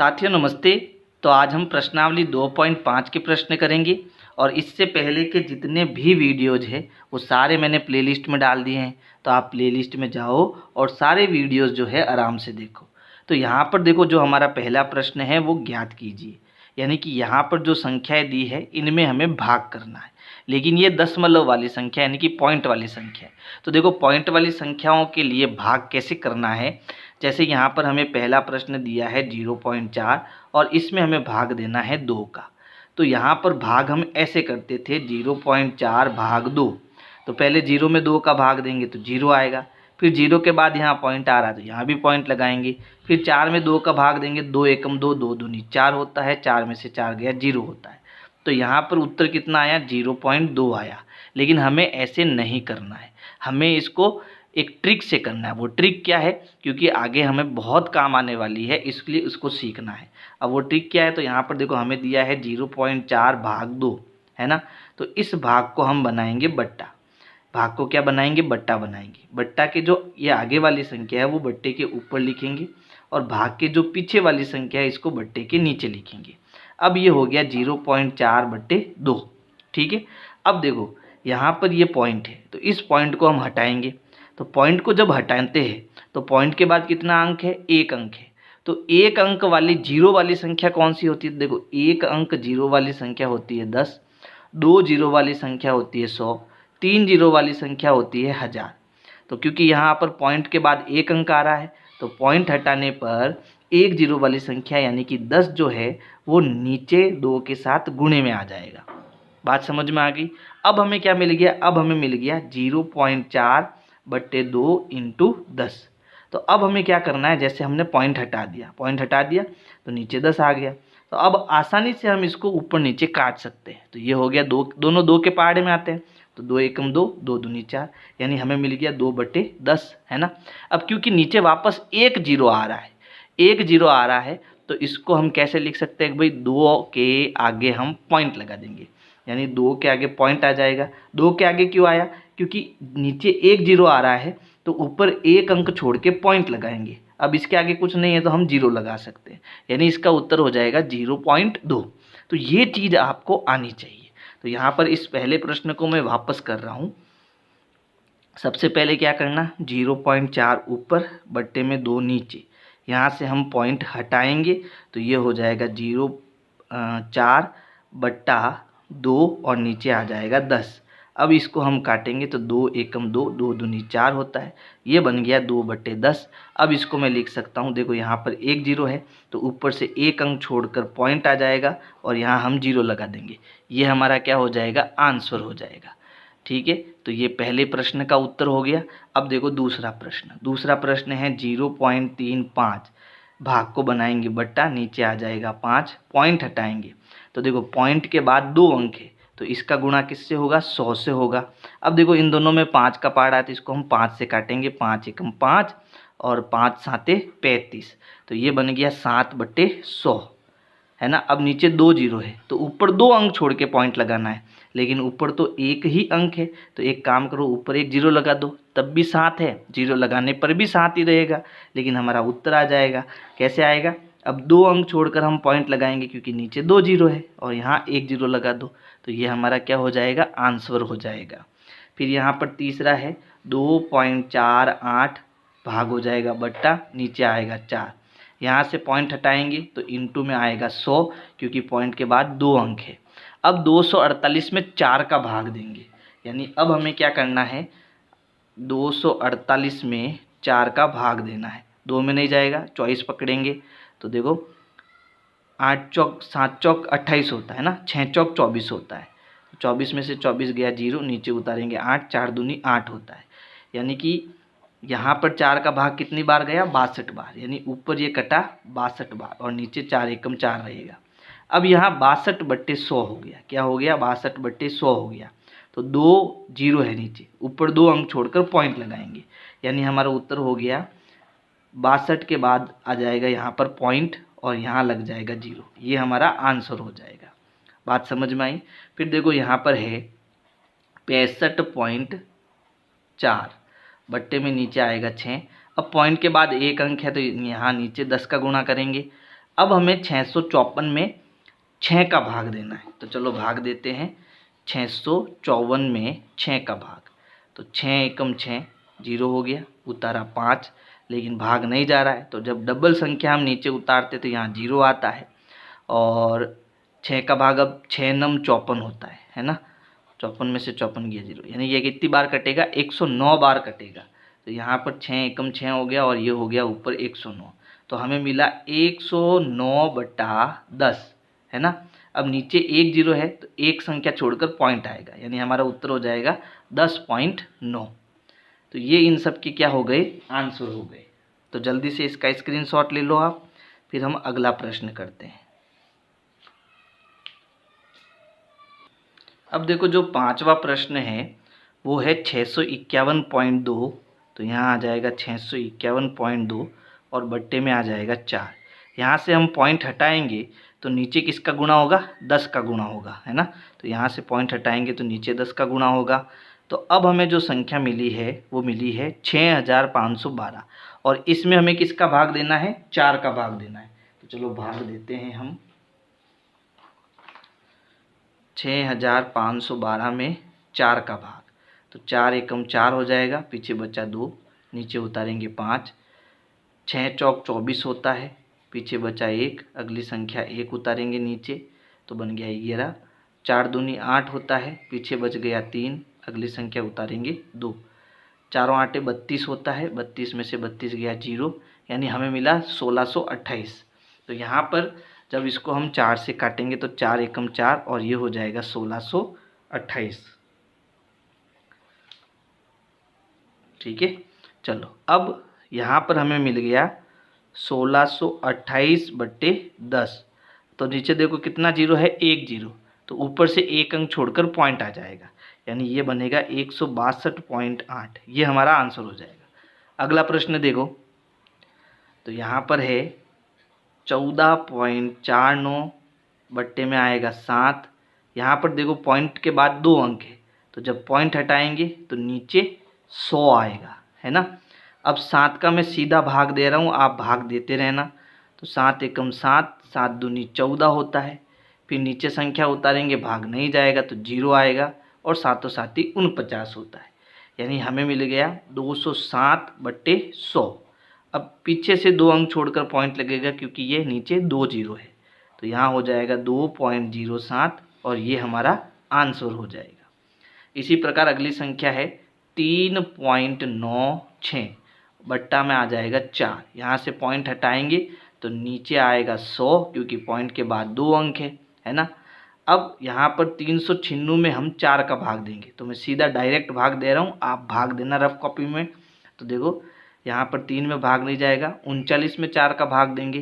साथियों नमस्ते। तो आज हम प्रश्नावली 2.5 के प्रश्न करेंगे और इससे पहले के जितने भी वीडियोज हैं वो सारे मैंने प्लेलिस्ट में डाल दिए हैं। तो आप प्लेलिस्ट में जाओ और सारे वीडियोज जो है आराम से देखो। तो यहाँ पर देखो, जो हमारा पहला प्रश्न है वो ज्ञात कीजिए, यानी कि यहाँ पर जो संख्याएं दी है इनमें हमें भाग करना है, लेकिन ये दशमलव वाली संख्या यानी कि पॉइंट वाली संख्या है। तो देखो, पॉइंट वाली संख्याओं के लिए भाग कैसे करना है। जैसे यहाँ पर हमें पहला प्रश्न दिया है 0.4 और इसमें हमें भाग देना है 2 का। तो यहाँ पर भाग हम ऐसे करते थे 0.4 भाग 2। तो पहले 0 में 2 का भाग देंगे तो 0 आएगा, फिर 0 के बाद यहाँ पॉइंट आ रहा है तो यहाँ भी पॉइंट लगाएंगे, फिर 4 में 2 का भाग देंगे, 2 एकम 2, 2 दूनी 4 होता है, 4 में से 4 गया 0 होता है। तो यहाँ पर उत्तर कितना आया, 0.2 आया। लेकिन हमें ऐसे नहीं करना है, हमें इसको एक ट्रिक से करना है। वो ट्रिक क्या है, क्योंकि आगे हमें बहुत काम आने वाली है, इसलिए उसको सीखना है। अब वो ट्रिक क्या है, तो यहाँ पर देखो हमें दिया है 0.4 भाग 2, है ना। तो इस भाग को हम बनाएंगे बट्टा। भाग को क्या बनाएंगे, बट्टा बनाएंगे। बट्टा के जो ये आगे वाली संख्या है वो बट्टे के ऊपर लिखेंगे और भाग के जो पीछे वाली संख्या है इसको बट्टे के नीचे लिखेंगे। अब ये हो गया 0.4/2, ठीक है। अब देखो यहाँ पर ये पॉइंट है तो इस पॉइंट को हम हटाएंगे। तो पॉइंट को जब हटाते हैं तो पॉइंट के बाद कितना अंक है, 1 अंक है। तो 1 अंक वाली जीरो वाली संख्या कौन सी होती है, देखो 1 अंक जीरो वाली संख्या होती है 10, 2 जीरो वाली संख्या होती है 100, 3 जीरो वाली संख्या होती है 1000। तो क्योंकि यहाँ पर पॉइंट के बाद 1 अंक आ रहा है तो पॉइंट हटाने पर 1 जीरो वाली संख्या यानी कि 10 जो है वो नीचे 2 के साथ गुणे में आ जाएगा। बात समझ में आ गई। अब हमें क्या मिल गया, अब हमें मिल गया 0.4/2 × 10। तो अब हमें क्या करना है, जैसे हमने पॉइंट हटा दिया तो नीचे 10 आ गया। तो अब आसानी से हम इसको ऊपर नीचे काट सकते हैं। तो ये हो गया 2, दोनों 2 के पहाड़े में आते हैं तो 2 एकम 2, 2 दूनी 4, यानी हमें मिल गया 2/10, है ना। अब क्योंकि नीचे वापस 1 जीरो आ रहा है, 1 जीरो आ रहा है तो इसको हम कैसे लिख सकते हैं भाई, 2 के आगे हम पॉइंट लगा देंगे, यानी 2 के आगे पॉइंट आ जाएगा। 2 के आगे क्यों आया, क्योंकि नीचे 1 जीरो आ रहा है तो ऊपर 1 अंक छोड़ के पॉइंट लगाएंगे। अब इसके आगे कुछ नहीं है तो हम 0 लगा सकते हैं, यानी इसका उत्तर हो जाएगा 0.2। तो ये चीज़ आपको आनी चाहिए। तो यहाँ पर इस पहले प्रश्न को मैं वापस कर रहा हूँ। सबसे पहले क्या करना, 0.4 ऊपर बट्टे में 2 नीचे, यहाँ से हम पॉइंट हटाएंगे तो ये हो जाएगा 0.4/2 और नीचे आ जाएगा 10। अब इसको हम काटेंगे तो 2 एकम 2, 2 दूनी 4 होता है, ये बन गया 2/10। अब इसको मैं लिख सकता हूँ, देखो यहाँ पर 1 जीरो है तो ऊपर से 1 अंक छोड़कर पॉइंट आ जाएगा और यहाँ हम 0 लगा देंगे। ये हमारा क्या हो जाएगा, आंसर हो जाएगा, ठीक है। तो ये पहले प्रश्न का उत्तर हो गया। अब देखो दूसरा प्रश्न है 0.35, भाग को बनाएंगे बट्टा, नीचे आ जाएगा 5, पॉइंट हटाएंगे तो देखो पॉइंट के बाद 2 अंक है तो इसका गुणा किससे होगा, 100 से होगा। अब देखो इन दोनों में 5 का पहाड़ा है तो इसको हम 5 से काटेंगे, 5 एकम 5 और 5 साते 35, तो ये बन गया 7/100, है ना। अब नीचे 2 जीरो है तो ऊपर 2 अंक छोड़ के पॉइंट लगाना है, लेकिन ऊपर तो 1 ही अंक है तो एक काम करो, ऊपर 1 जीरो लगा दो, तब भी 7 है, जीरो लगाने पर भी 7 ही रहेगा, लेकिन हमारा उत्तर आ जाएगा। कैसे आएगा, अब 2 अंक छोड़कर हम पॉइंट लगाएंगे क्योंकि नीचे 2 जीरो है और यहाँ 1 जीरो लगा दो तो ये हमारा क्या हो जाएगा, आंसर हो जाएगा। फिर यहाँ पर तीसरा है 2.48, भाग हो जाएगा बट्टा, नीचे आएगा 4, यहाँ से पॉइंट हटाएंगे तो इनटू में आएगा 100 क्योंकि पॉइंट के बाद 2 अंक है। अब 248 में 4 का भाग देंगे, यानी अब हमें क्या करना है, 248 में 4 का भाग देना है। 2 में नहीं जाएगा, 24 पकड़ेंगे तो देखो 8 चौक 7 चौक 28 होता है ना, 6 चौक 24 होता है। 24 में से 24 गया 0, नीचे उतारेंगे 8, 4 दूनी 8 होता है, यानी कि यहाँ पर 4 का भाग कितनी बार गया, 62 बार, यानी ऊपर ये कटा 62 बार और नीचे 4 एकम 4 रहेगा। अब यहाँ 62/100 हो गया, क्या हो गया, 62/100 हो गया। तो 2 जीरो है नीचे, ऊपर 2 अंक छोड़कर पॉइंट लगाएंगे, यानी हमारा उत्तर हो गया 62 के बाद आ जाएगा यहाँ पर पॉइंट और यहाँ लग जाएगा 0, ये हमारा आंसर हो जाएगा। बात समझ में आई। फिर देखो यहाँ पर है 65.4, बट्टे में नीचे आएगा 6। अब पॉइंट के बाद 1 अंक है तो यहाँ नीचे 10 का गुणा करेंगे। अब हमें 654 में 6 का भाग देना है, तो चलो भाग देते हैं। 654 में 6 का भाग, तो 6 एकम 6, 0 हो गया, उतारा 5, लेकिन भाग नहीं जा रहा है। तो जब डबल संख्या हम नीचे उतारते तो यहाँ 0 आता है, और 6 का भाग अब 6 नम 54 होता है ना। 54 में से 54 गया 0, यानी ये कितनी बार कटेगा, 109 बार कटेगा। तो यहाँ पर 6 एकम 6 हो गया, और ये हो गया ऊपर 109, तो हमें मिला 109/10, है ना। अब नीचे 1 0 है, तो एक संख्या छोड़कर पॉइंट आएगा, यानी हमारा उत्तर हो जाएगा 10.9। तो ये इन सब के क्या हो गए, आंसर हो गए। तो जल्दी से इसका स्क्रीनशॉट ले लो आप, फिर हम अगला प्रश्न करते हैं। अब देखो जो पांचवा प्रश्न है वो है 651.2, तो यहाँ आ जाएगा 651.2 और बट्टे में आ जाएगा 4। यहाँ से हम पॉइंट हटाएंगे तो नीचे किसका गुणा होगा, 10 का गुणा होगा, है ना। तो यहाँ से पॉइंट हटाएंगे तो नीचे 10 का गुणा होगा। तो अब हमें जो संख्या मिली है वो मिली है 6512, और इसमें हमें किसका भाग देना है, 4 का भाग देना है। तो चलो भाग देते हैं हम। 6512 में 4 का भाग, तो 4 एकम 4 हो जाएगा, पीछे बचा 2, नीचे उतारेंगे 5, 6 चौक 24 होता है, पीछे बचा 1, अगली संख्या 1 उतारेंगे नीचे, तो बन गया 11, 4 दूनी 8 होता है, पीछे बच गया 3, अगली संख्या उतारेंगे 2, 4 8 32 होता है, 32 में से 32 गया 0, यानी हमें मिला 1628। तो यहाँ पर जब इसको हम 4 से काटेंगे तो 4 एकम 4, और ये हो जाएगा 1628। ठीक है, चलो अब यहाँ पर हमें मिल गया 1628/10। तो नीचे देखो कितना 0 है, 1 0, तो ऊपर से एक अंक छोड़कर पॉइंट आ जाएगा, यानी ये बनेगा 162.8। ये हमारा आंसर हो जाएगा। अगला प्रश्न देखो, तो यहाँ पर है 14.49 बट्टे में आएगा 7। यहाँ पर देखो पॉइंट के बाद 2 अंक है, तो जब पॉइंट हटाएंगे तो नीचे 100 आएगा, है ना। अब 7 का मैं सीधा भाग दे रहा हूँ, आप भाग देते रहना। तो 7 एकम 7, 7 दूनी 14 होता है, फिर नीचे संख्या उतारेंगे, भाग नहीं जाएगा तो 0 आएगा, और सातों साथी 49 होता है, यानी हमें मिल गया 260/100। अब पीछे से 2 अंक छोड़कर पॉइंट लगेगा, क्योंकि ये नीचे 2 0 है, तो यहाँ हो जाएगा 2.07, और ये हमारा आंसर हो जाएगा। इसी प्रकार अगली संख्या है 3.96 बट्टा में आ जाएगा 4। यहाँ से पॉइंट हटाएंगे तो नीचे आएगा 100, क्योंकि पॉइंट के बाद 2 अंक है ना। अब यहाँ पर 396 में हम 4 का भाग देंगे, तो मैं सीधा डायरेक्ट भाग दे रहा हूँ, आप भाग देना रफ कॉपी में। तो देखो यहाँ पर 3 में भाग नहीं जाएगा, 39 में 4 का भाग देंगे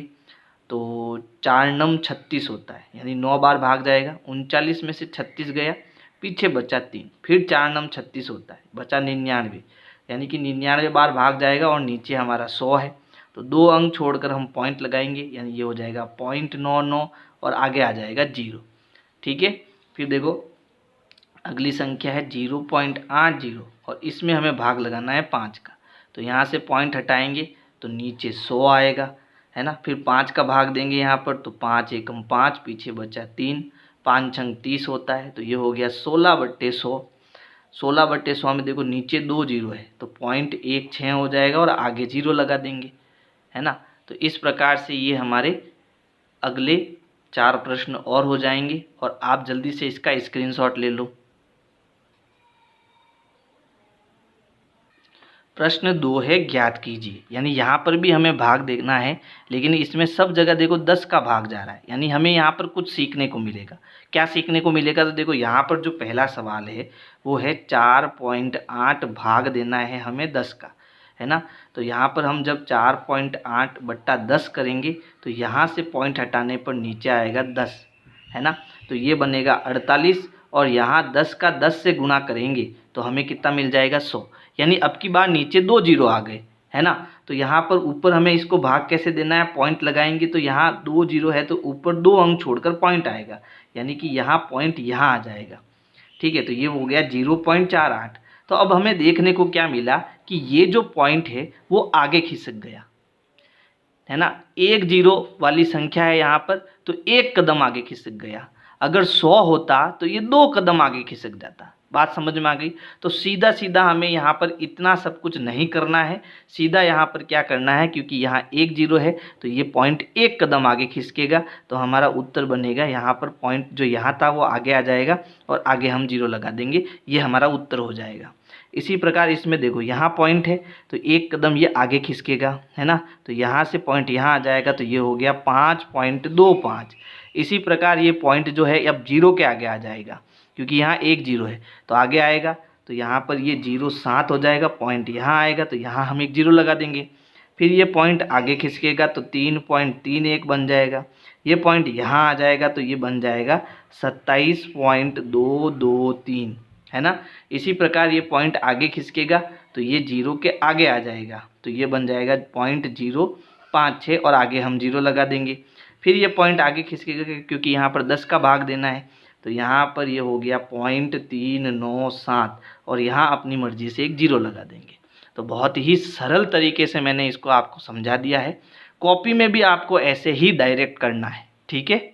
तो 4 नम 36 होता है, यानी 9 बार भाग जाएगा। 39 में से 36 गया, पीछे बचा 3, फिर 4 नम 36 होता है, बचा 99, यानी कि 99 बार भाग जाएगा, और नीचे हमारा 100 है, तो 2 अंक छोड़कर हम पॉइंट लगाएंगे, यानी ये हो जाएगा 0.99, और आगे आ जाएगा 0। ठीक है, फिर देखो अगली संख्या है 0.80, और इसमें हमें भाग लगाना है 5 का। तो यहाँ से पॉइंट हटाएंगे तो नीचे 100 आएगा, है ना। फिर 5 का भाग देंगे यहाँ पर, तो 5 एकम 5, पीछे बचा 3, 5 छंग 30 होता है, तो ये हो गया 16/100। 16/100 में देखो नीचे 2 0 है, तो 0.16 हो जाएगा, और आगे 0 लगा देंगे, है ना। तो इस प्रकार से ये हमारे अगले 4 प्रश्न और हो जाएंगे, और आप जल्दी से इसका स्क्रीनशॉट ले लो। प्रश्न 2 है ज्ञात कीजिए, यानी यहाँ पर भी हमें भाग देखना है, लेकिन इसमें सब जगह देखो 10 का भाग जा रहा है, यानी हमें यहाँ पर कुछ सीखने को मिलेगा। क्या सीखने को मिलेगा, तो देखो यहाँ पर जो पहला सवाल है वो है 4.8 भाग देना है हमें 10 का, है ना। तो यहाँ पर हम जब 4.8/10 करेंगे तो यहाँ से पॉइंट हटाने पर नीचे आएगा 10, है ना। तो ये बनेगा 48, और यहाँ 10 का 10 से गुणा करेंगे तो हमें कितना मिल जाएगा 100, यानी अब की बार नीचे 2 0 आ गए, है ना। तो यहाँ पर ऊपर हमें इसको भाग कैसे देना है, पॉइंट लगाएंगे, तो यहाँ 2 0 है, तो ऊपर 2 अंक छोड़कर पॉइंट आएगा, यानी कि यहाँ पॉइंट यहाँ आ जाएगा। ठीक है, तो ये हो गया 0.48। तो अब हमें देखने को क्या मिला कि ये जो पॉइंट है वो आगे खिसक गया, है ना, 1 जीरो वाली संख्या है यहाँ पर, तो 1 कदम आगे खिसक गया। अगर 100 होता तो ये 2 कदम आगे खिसक जाता। बात समझ में आ गई? तो सीधा सीधा हमें यहाँ पर इतना सब कुछ नहीं करना है, सीधा यहाँ पर क्या करना है, क्योंकि यहाँ 1 जीरो है तो ये पॉइंट 1 कदम आगे खिसकेगा, तो हमारा उत्तर बनेगा यहाँ पर पॉइंट जो यहाँ था वो आगे आ जाएगा और आगे हम जीरो लगा देंगे, ये हमारा उत्तर हो जाएगा। इसी प्रकार इसमें देखो यहाँ पॉइंट है तो 1 कदम ये आगे खिसकेगा, है ना, तो यहाँ से पॉइंट यहाँ आ जाएगा, तो ये हो गया 5.25। इसी प्रकार ये पॉइंट जो है अब जीरो के आगे आ जाएगा, क्योंकि यहाँ 1 जीरो है तो आगे आएगा, तो यहाँ पर ये 0.7 हो जाएगा, पॉइंट यहाँ आएगा तो यहाँ हम 1 जीरो लगा देंगे। फिर ये पॉइंट आगे खिसकेगा तो 3.31 बन जाएगा, ये पॉइंट यहाँ आ जाएगा तो ये बन जाएगा 27.223, है ना। इसी प्रकार ये पॉइंट आगे खिसकेगा तो ये जीरो के आगे आ जाएगा, तो ये बन जाएगा 0.056 और आगे हम जीरो लगा देंगे। फिर ये पॉइंट आगे खिसकेगा क्योंकि यहाँ पर 10 का भाग देना है, तो यहाँ पर ये हो गया 0.397 और यहाँ अपनी मर्जी से 1 जीरो लगा देंगे। तो बहुत ही सरल तरीके से मैंने इसको आपको समझा दिया है। कॉपी में भी आपको ऐसे ही डायरेक्ट करना है, ठीक है।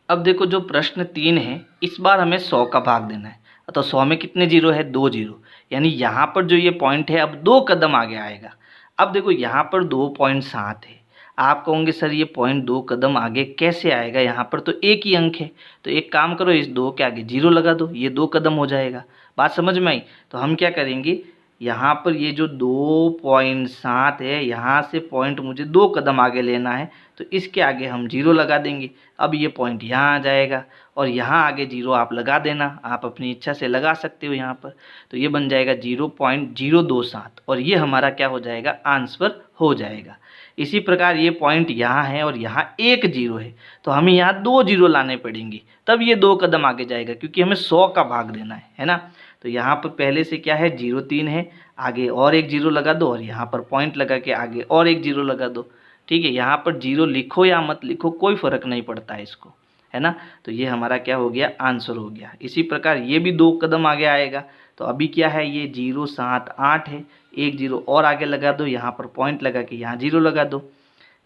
अब देखो जो प्रश्न 3 है, इस बार हमें 100 का भाग देना है, तो 100 में कितने जीरो है, 2 जीरो, यानी यहाँ पर जो ये पॉइंट है अब 2 कदम आगे आएगा। अब देखो यहाँ पर 2.7 है, आप कहोगे सर ये पॉइंट 2 कदम आगे कैसे आएगा, यहाँ पर तो एक ही अंक है, तो एक काम करो इस 2 के आगे जीरो लगा दो, ये 2 कदम हो जाएगा। बात समझ में आई? तो हम क्या करेंगे, यहाँ पर ये जो 2.7 है, यहाँ से पॉइंट मुझे 2 कदम आगे लेना है, तो इसके आगे हम जीरो लगा देंगे। अब ये पॉइंट यहाँ आ जाएगा और यहाँ आगे जीरो आप लगा देना, आप अपनी इच्छा से लगा सकते हो यहाँ पर, तो ये बन जाएगा 0.027 और ये हमारा क्या हो जाएगा, आंसर हो जाएगा। इसी प्रकार ये पॉइंट यहाँ है और यहाँ 1 जीरो है, तो हमें यहाँ 2 जीरो लाने पड़ेंगे, तब ये 2 कदम आगे जाएगा, क्योंकि हमें 100 का भाग देना है ना। तो यहाँ पर पहले से क्या है, 0.3 है, आगे और 1 जीरो लगा दो और यहाँ पर पॉइंट लगा के आगे और 1 जीरो लगा दो, ठीक है। यहाँ पर जीरो लिखो या मत लिखो कोई फ़र्क नहीं पड़ता है इसको, है ना। तो ये हमारा क्या हो गया, आंसर हो गया। इसी प्रकार ये भी 2 कदम आगे आएगा, तो अभी क्या है, ये 0.78 है, 1 जीरो और आगे लगा दो, यहाँ पर पॉइंट लगा के यहाँ जीरो लगा दो।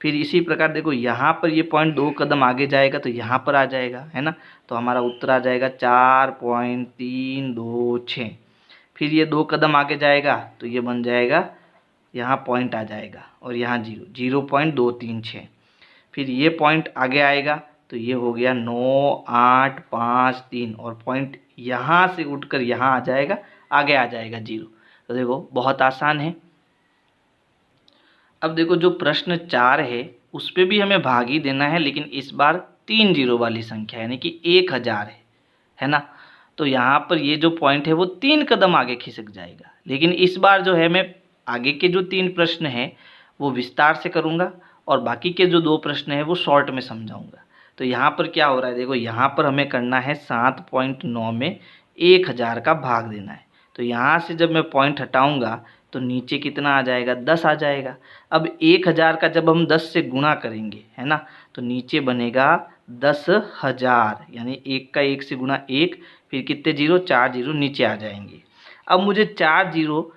फिर इसी प्रकार देखो यहाँ पर ये पॉइंट 2 कदम आगे जाएगा तो यहाँ पर आ जाएगा, है ना, तो हमारा उत्तर आ जाएगा 4.326। फिर ये 2 कदम आगे जाएगा तो ये बन जाएगा, यहाँ पॉइंट आ जाएगा और यहाँ जीरो, 0.236। फिर ये पॉइंट आगे आएगा तो ये हो गया 9.853 और पॉइंट यहाँ से उठकर यहाँ आ जाएगा, आगे आ जाएगा जीरो। तो देखो बहुत आसान है। अब देखो जो प्रश्न 4 है उस पर भी हमें भाग ही देना है, लेकिन इस बार 3 जीरो वाली संख्या यानी कि 1000 है ना। तो यहाँ पर ये जो पॉइंट है वो 3 कदम आगे खिसक जाएगा, लेकिन इस बार जो है मैं आगे के जो 3 प्रश्न हैं वो विस्तार से करूँगा और बाकी के जो 2 प्रश्न हैं वो शॉर्ट में समझाऊँगा। तो यहाँ पर क्या हो रहा है, देखो यहाँ पर हमें करना है 7.9 में 1000 का भाग देना है। तो यहाँ से जब मैं पॉइंट हटाऊँगा तो नीचे कितना आ जाएगा, 10 आ जाएगा। अब 1000 का जब हम 10 से गुणा करेंगे, है ना, तो नीचे बनेगा 10,000, यानी 1 का 1 से गुणा 1, फिर कितने जीरो, 4 जीरो नीचे आ जाएंगे। अब मुझे 4 जीरो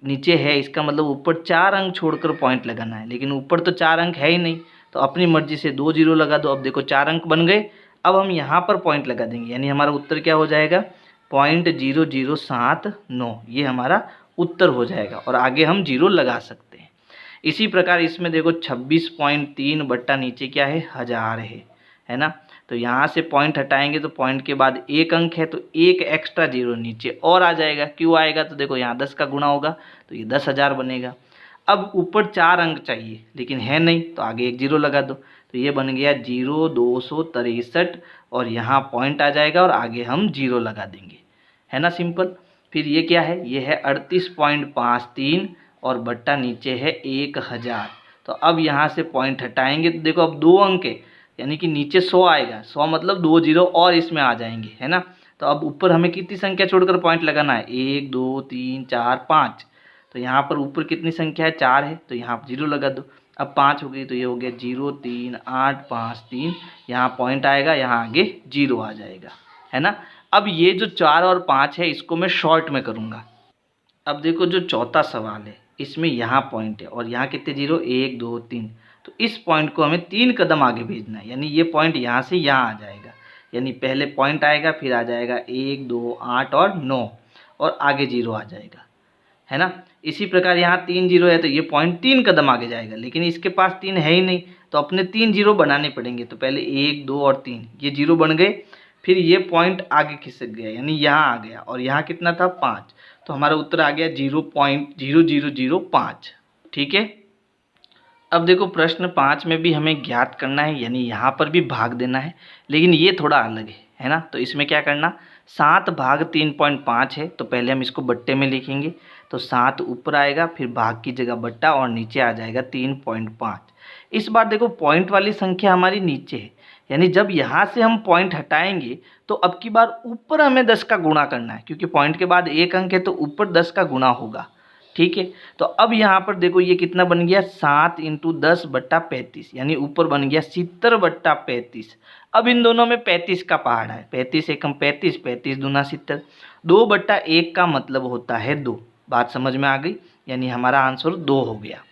नीचे है, इसका मतलब ऊपर 4 अंक छोड़कर पॉइंट लगाना है, लेकिन ऊपर तो 4 अंक है ही नहीं, तो अपनी मर्जी से 2 जीरो लगा दो। अब देखो 4 अंक बन गए, अब हम यहाँ पर पॉइंट लगा देंगे, यानी हमारा उत्तर क्या हो जाएगा, 0.0079, ये हमारा उत्तर हो जाएगा और आगे हम जीरो लगा सकते हैं। इसी प्रकार इसमें देखो 26.3 बट्टा नीचे क्या है, 1000 है ना। तो यहाँ से पॉइंट हटाएंगे तो पॉइंट के बाद 1 अंक है, तो 1 एक्स्ट्रा जीरो नीचे और आ जाएगा। क्यों आएगा, तो देखो यहाँ 10 का गुणा होगा तो ये 10,000 बनेगा। अब ऊपर 4 अंक चाहिए लेकिन है नहीं, तो आगे 1 जीरो लगा दो, तो ये बन गया 0,263 और यहाँ पॉइंट आ जाएगा और आगे हम जीरो लगा देंगे, है ना, सिंपल। फिर ये क्या है, ये है 38.53 और बट्टा नीचे है 1000। तो अब यहाँ से पॉइंट हटाएंगे तो देखो अब 2 अंक है, यानी कि नीचे 100 आएगा, 100 मतलब 2 जीरो और इसमें आ जाएंगे, है ना। तो अब ऊपर हमें कितनी संख्या छोड़कर पॉइंट लगाना है, 1 2 3 4 5। तो यहाँ पर ऊपर कितनी संख्या है, 4 है, तो यहाँ जीरो लगा दो। अब 5 हो गई तो ये हो गया 03853, यहाँ पॉइंट आएगा, यहाँ आगे जीरो आ जाएगा, है ना। अब ये जो 4 और 5 है इसको मैं शॉर्ट में करूँगा। अब देखो जो चौथा सवाल है इसमें यहाँ पॉइंट है और यहाँ कितने जीरो, 1 2 3। तो इस पॉइंट को हमें 3 कदम आगे भेजना है, यानी ये पॉइंट यहाँ से यहाँ आ जाएगा। यानी पहले पॉइंट आएगा, फिर आ जाएगा 1 2 8 और 9 और आगे जीरो आ जाएगा, है ना। इसी प्रकार यहाँ 3 जीरो है तो ये पॉइंट 3 कदम आगे जाएगा, लेकिन इसके पास 3 है ही नहीं, तो अपने 3 जीरो बनाने पड़ेंगे। तो पहले 1 2 और 3 ये जीरो बन गए, फिर ये पॉइंट आगे खिसक गया, यानी यहाँ आ गया और यहाँ कितना था 5। तो हमारा उत्तर आ गया 0.0005। ठीक है। अब देखो प्रश्न 5 में भी हमें ज्ञात करना है, यानी यहाँ पर भी भाग देना है, लेकिन ये थोड़ा अलग है ना। तो इसमें क्या करना, 7 भाग 3.5 है, तो पहले हम इसको बट्टे में लिखेंगे। तो 7 ऊपर आएगा, फिर भाग की जगह बट्टा और नीचे आ जाएगा 3.5। इस बार देखो पॉइंट वाली संख्या हमारी नीचे है, यानी जब यहाँ से हम पॉइंट हटाएंगे तो अब की बार ऊपर हमें 10 का गुणा करना है, क्योंकि पॉइंट के बाद एक अंक है तो ऊपर 10 का गुणा होगा। ठीक है। तो अब यहाँ पर देखो ये कितना बन गया, 7 × 10/35, यानी ऊपर बन गया 70/35। अब इन दोनों में 35 का पहाड़ है, 35 एकम 35, 35 दूना 70। 2/1 का मतलब होता है 2। बात समझ में आ गई, यानी हमारा आंसर 2 हो गया।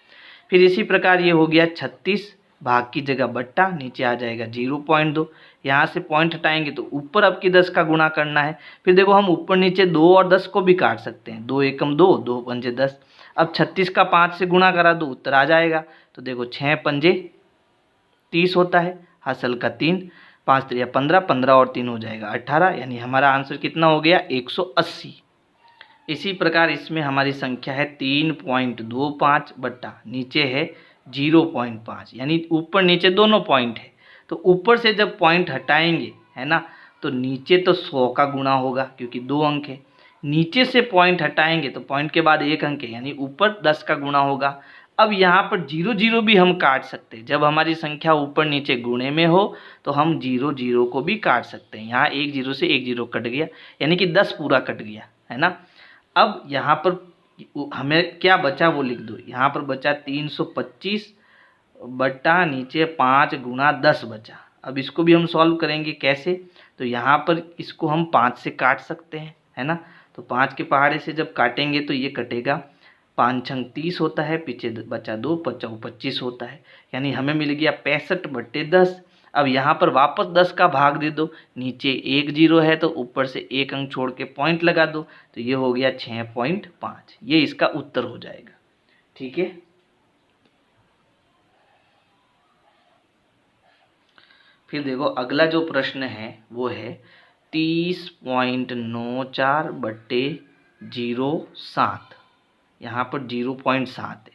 फिर इसी प्रकार ये हो गया 36, भाग की जगह बट्टा, नीचे आ जाएगा 0.2। यहाँ से पॉइंट हटाएंगे तो ऊपर अब की 10 का गुणा करना है। फिर देखो हम ऊपर नीचे 2 और 10 को भी काट सकते हैं, 2 एकम 2, 2 पंजे 10। अब 36 का 5 से गुणा करा दो, उत्तर आ जाएगा। तो देखो 6 पंजे 30 होता है, हासिल का 3, 5 3 15, 15 और 3 हो जाएगा 18, यानी हमारा आंसर कितना हो गया 180। इसी प्रकार इसमें हमारी संख्या है 3.25 बट्टा नीचे है 0.5, यानी ऊपर नीचे दोनों पॉइंट है। तो ऊपर से जब पॉइंट हटाएंगे, है ना, तो नीचे तो 100 का गुणा होगा क्योंकि 2 अंक है। नीचे से पॉइंट हटाएंगे तो पॉइंट के बाद 1 अंक है, यानी ऊपर 10 का गुणा होगा। अब यहाँ पर 0 0 भी हम काट सकते हैं, जब हमारी संख्या ऊपर नीचे गुणे में हो तो हम 0 0 को भी काट सकते हैं। यहाँ 1 0 से 1 0 कट गया, यानी कि 10 पूरा कट गया, है ना। अब यहाँ पर हमें क्या बचा वो लिख दो। यहाँ पर बचा 325 बट्टा नीचे 5 गुणा 10 बचा। अब इसको भी हम सॉल्व करेंगे कैसे, तो यहाँ पर इसको हम 5 से काट सकते हैं, है ना। तो 5 के पहाड़े से जब काटेंगे तो ये कटेगा, 5 छंग 30 होता है, पीछे बचा 2, 5 25 होता है, यानी हमें मिल गया 65/10। अब यहाँ पर वापस 10 का भाग दे दो, नीचे 1 0 है तो ऊपर से 1 अंक छोड़ के पॉइंट लगा दो, तो ये हो गया 6.5। ये इसका उत्तर हो जाएगा। ठीक है। फिर देखो अगला जो प्रश्न है वो है 30.94/07। यहाँ पर 0.7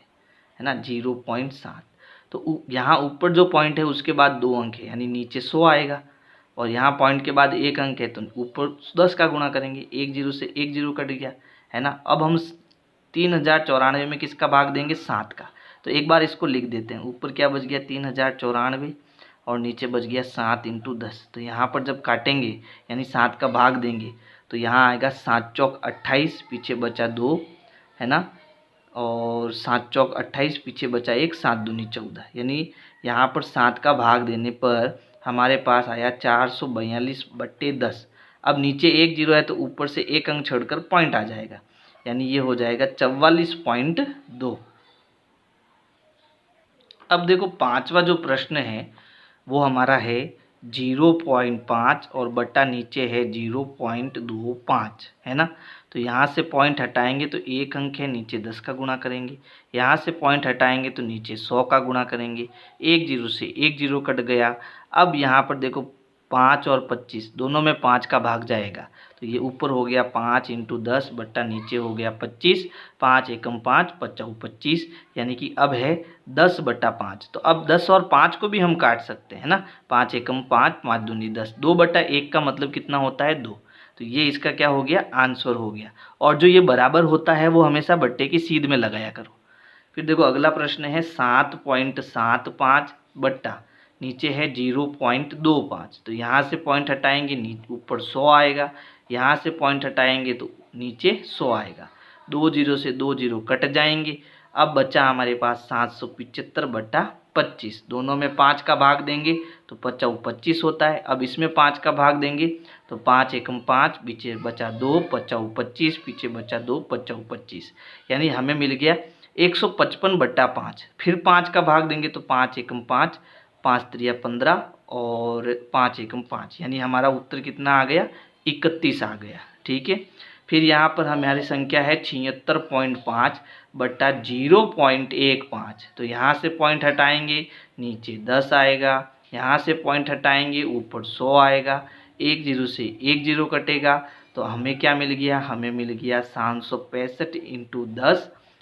है ना, 0.7। तो यहाँ ऊपर जो पॉइंट है उसके बाद 2 अंक है, यानी नीचे 100 आएगा, और यहाँ पॉइंट के बाद 1 अंक है तो ऊपर 10 का गुणा करेंगे, 1 0 से 1 0 कट गया, है ना। अब हम 3094 में किसका भाग देंगे, 7 का। तो एक बार इसको लिख देते हैं, ऊपर क्या बच गया 3094 और नीचे बच गया 7 × 10। तो यहाँ पर जब काटेंगे यानी 7 का भाग देंगे तो यहाँ आएगा 7 चौक 28, पीछे बचा 2, है ना, और 7 चौक 28, पीछे बचा 1, 7 दूनी 14, यानी यहाँ पर 7 का भाग देने पर हमारे पास आया 442/10। अब नीचे 1 0 है तो ऊपर से 1 अंक छोड़कर पॉइंट आ जाएगा, यानी ये हो जाएगा 44.2। अब देखो पांचवा जो प्रश्न है वो हमारा है 0.5 और बट्टा नीचे है 0.25, है ना। तो यहाँ से पॉइंट हटाएंगे तो 1 अंक है, नीचे 10 का गुणा करेंगे। यहाँ से पॉइंट हटाएंगे तो नीचे 100 का गुणा करेंगे, 1 0 से 1 0 कट गया। अब यहाँ पर देखो 5 और 25 दोनों में 5 का भाग जाएगा, तो ये ऊपर हो गया 5 × 10 बट्टा नीचे हो गया 25, 5 एकम 5, 5 25, यानी कि अब है 10/5। तो अब 10 और 5 को भी हम काट सकते हैं ना, 5 एकम 5, 5 दूनी 10, 2/1 का मतलब कितना होता है 2। तो ये इसका क्या हो गया, आंसर हो गया। और जो ये बराबर होता है वो हमेशा बट्टे की सीध में लगाया करो। फिर देखो अगला प्रश्न है 7.75 बट्टा नीचे है 0.25। तो यहाँ से पॉइंट हटाएंगे ऊपर 100 आएगा, यहाँ से पॉइंट हटाएंगे तो नीचे 100 आएगा, 2 0 से 2 0 कट जाएंगे। अब बचा हमारे पास 775/25, दोनों में 5 का भाग देंगे तो 5 25 होता है। अब इसमें 5 का भाग देंगे तो 5 एकम 5, पीछे बचा 2, 5 25, पीछे बचा 2, 5 25, यानी हमें मिल गया 155/5। फिर 5 का भाग देंगे तो 5 एकम 5, 5 त्रिया 15 और 5 एकम 5, यानी हमारा उत्तर कितना आ गया, 31 आ गया। ठीक है, फिर यहाँ पर हमारी संख्या है 76.5/0.15। तो यहाँ से पॉइंट हटाएंगे, नीचे 10 आएगा, यहाँ से पॉइंट हटाएंगे, ऊपर 100 आएगा, 1 जीरो से 1 जीरो कटेगा, तो हमें क्या मिल गया, हमें मिल गया 765 ×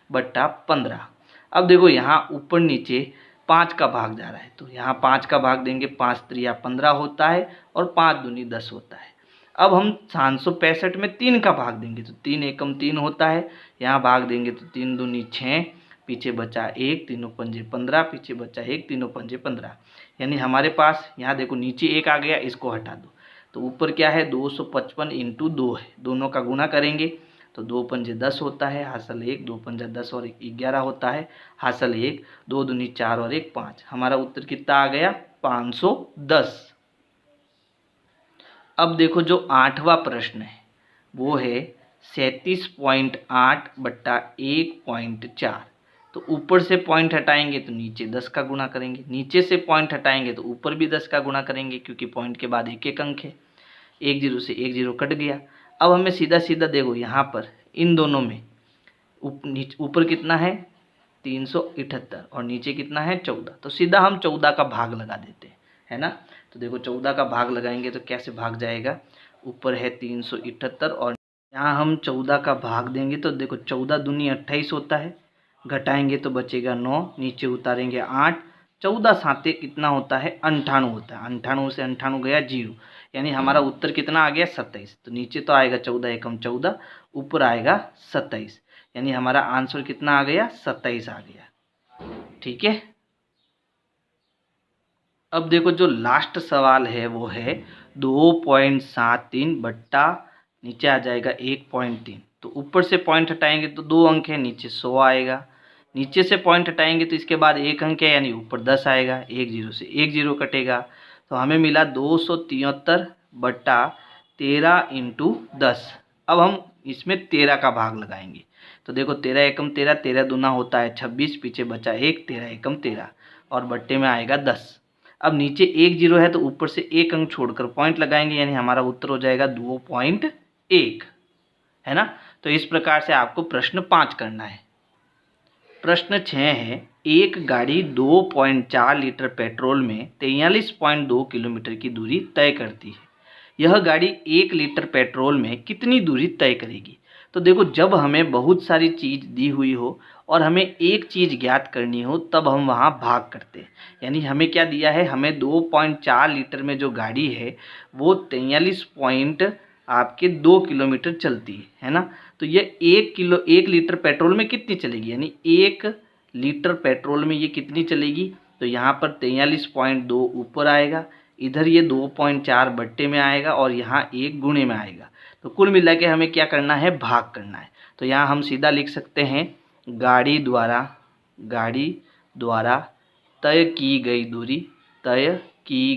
10/15। अब देखो यहाँ ऊपर नीचे 5 का भाग जा रहा है, तो यहाँ 5 का भाग देंगे, 5 त्रिया 15 होता है और 5 दूनी 10 होता है। अब हम 765 में 3 का भाग देंगे तो 3 एकम 3 होता है, यहाँ भाग देंगे तो 3 दूनी 6, पीछे बचा 1, तीनों पंजे 15, पीछे बचा 1, तीनों पंजे 15, यानी हमारे पास यहाँ देखो नीचे 1 आ गया, इसको हटा दो, तो ऊपर क्या है 255 × 2 है, दोनों का गुना करेंगे तो 2 पंजे 10 होता है, हासिल 1, 2 पंजा 10 और 1 11 होता है, हासिल 1, 2 दूनी 4 और 1 5। हमारा उत्तर कितना आ गया, 510। अब देखो जो 8वां प्रश्न है वो है 37.8/1.4। तो ऊपर से पॉइंट हटाएंगे तो नीचे 10 का गुणा करेंगे, नीचे से पॉइंट हटाएंगे तो ऊपर भी 10 का गुणा करेंगे, क्योंकि पॉइंट के बाद एक एक अंक है, 1 जीरो से 1 जीरो कट गया। अब हमें सीधा सीधा देखो यहाँ पर इन दोनों में ऊपर कितना है 378 और नीचे कितना है 14, तो सीधा हम 14 का भाग लगा देते हैं, है ना। तो देखो 14 का भाग लगाएंगे तो कैसे भाग जाएगा, ऊपर है 378 और यहाँ हम 14 का भाग देंगे तो देखो 14 दूनी 28 होता है, घटाएंगे तो बचेगा 9, नीचे उतारेंगे 8, 14 साते कितना होता है 98 होता है, 98 से 98 गया 0, यानी हमारा उत्तर कितना आ गया 27। तो नीचे तो आएगा 14 एकम 14, ऊपर आएगा 27, यानी हमारा आंसर कितना आ गया 27 आ गया। ठीक है, अब देखो जो लास्ट सवाल है वो है 2.73 बट्टा नीचे आ जाएगा 1.3। तो ऊपर से पॉइंट हटाएंगे तो 2 अंक है, नीचे 100 आएगा, नीचे से पॉइंट हटाएंगे तो इसके बाद 1 अंक है, यानी ऊपर 10 आएगा, 1 जीरो से 1 जीरो कटेगा, तो हमें मिला 273/13 × 10। अब हम इसमें 13 का भाग लगाएंगे, तो देखो 13 एकम 13, 13 दूना होता है 26, पीछे बचा 1, 13 एकम 13 और बट्टे में आएगा 10। अब नीचे 1 जीरो है तो ऊपर से 1 अंक छोड़कर पॉइंट लगाएंगे, यानी हमारा उत्तर हो जाएगा 2.1, है ना। तो इस प्रकार से आपको प्रश्न 5 करना है। प्रश्न 6 है, एक गाड़ी 2.4 लीटर पेट्रोल में 43.2 किलोमीटर की दूरी तय करती है, यह गाड़ी 1 लीटर पेट्रोल में कितनी दूरी तय करेगी। तो देखो जब हमें बहुत सारी चीज़ दी हुई हो और हमें एक चीज़ ज्ञात करनी हो तब हम वहाँ भाग करते हैं, यानी हमें क्या दिया है, हमें 2.4 लीटर में जो गाड़ी है वो 43.2 किलोमीटर चलती है ना। तो ये 1 लीटर पेट्रोल में कितनी चलेगी, यानी 1 लीटर पेट्रोल में ये कितनी चलेगी, तो यहाँ पर 43.2 ऊपर आएगा, इधर ये 2.4 बट्टे में आएगा और यहाँ 1 गुणे में आएगा, तो कुल मिला के हमें क्या करना है, भाग करना है। तो यहाँ हम सीधा लिख सकते हैं गाड़ी द्वारा तय की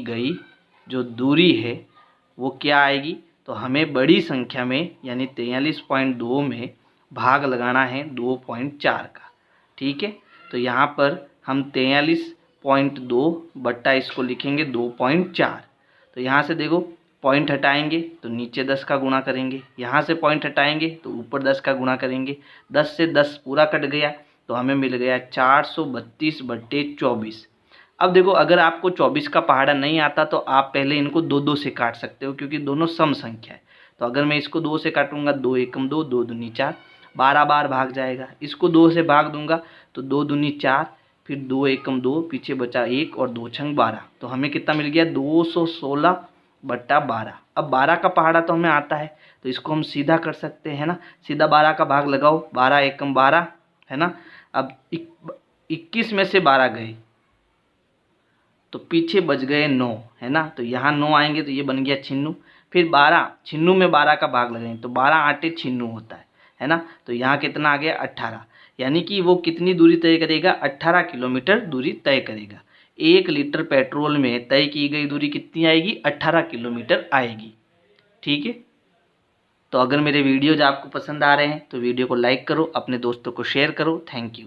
गई जो दूरी है वो क्या आएगी, तो हमें बड़ी संख्या में यानी 43.2 में भाग लगाना है 2.4 का। ठीक है, तो यहाँ पर हम 43.2 बट्टा इसको लिखेंगे 2.4। तो यहाँ से देखो पॉइंट हटाएंगे तो नीचे 10 का गुणा करेंगे, यहाँ से पॉइंट हटाएंगे तो ऊपर 10 का गुणा करेंगे, 10 से 10 पूरा कट गया तो हमें मिल गया 432/24। अब देखो अगर आपको 24 का पहाड़ा नहीं आता तो आप पहले इनको 2-2 से काट सकते हो, क्योंकि दोनों सम संख्या है। तो अगर मैं इसको 2 से काटूंगा 2 एकम 2, 2 दूनी 4, 12 बार भाग जाएगा। इसको 2 से भाग दूंगा तो 2 दूनी 4, फिर 2 एकम 2, पीछे बचा 1 और 2 छंग 12, तो हमें कितना मिल गया 216/12। अब 12 का पहाड़ा तो हमें आता है तो इसको हम सीधा कर सकते हैं ना, सीधा 12 का भाग लगाओ, 12 एकम 12 है ना। अब 21 में से 12 गए तो पीछे बच गए 9, है ना। तो यहाँ 9 आएंगे तो ये बन गया 96, फिर 12 96 में 12 का भाग लगाएंगे तो 12 8 96 होता है ना। तो यहाँ कितना आ गया 18, यानी कि वो कितनी दूरी तय करेगा, 18 किलोमीटर दूरी तय करेगा। 1 लीटर पेट्रोल में तय की गई दूरी कितनी आएगी, 18 किलोमीटर आएगी। ठीक है, तो अगर मेरे वीडियोज आपको पसंद आ रहे हैं तो वीडियो को लाइक करो, अपने दोस्तों को शेयर करो। Thank you.